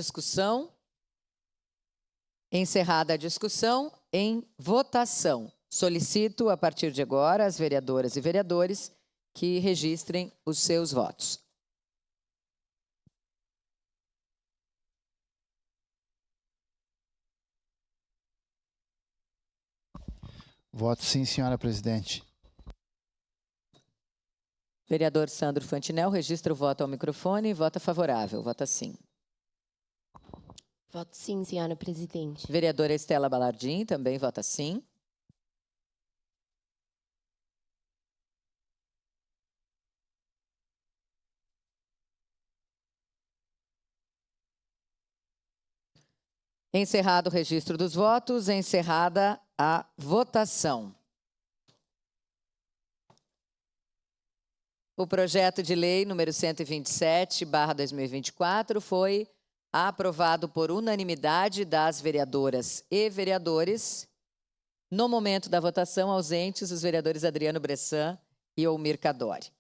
Discussão. Encerrada a discussão, em votação. Solicito, a partir de agora, as vereadoras e vereadores que registrem os seus votos. Voto sim, senhora presidente. Vereador Sandro Fantinel registra o voto ao microfone e vota favorável. Vota sim. Voto sim, senhora presidente. Vereadora Estela Balardim também vota sim. Encerrado o registro dos votos, encerrada a votação. O projeto de lei número 127/2024 foi aprovado por unanimidade das vereadoras e vereadores. No momento da votação, ausentes os vereadores Adriano Bressan e Olmir Cadori.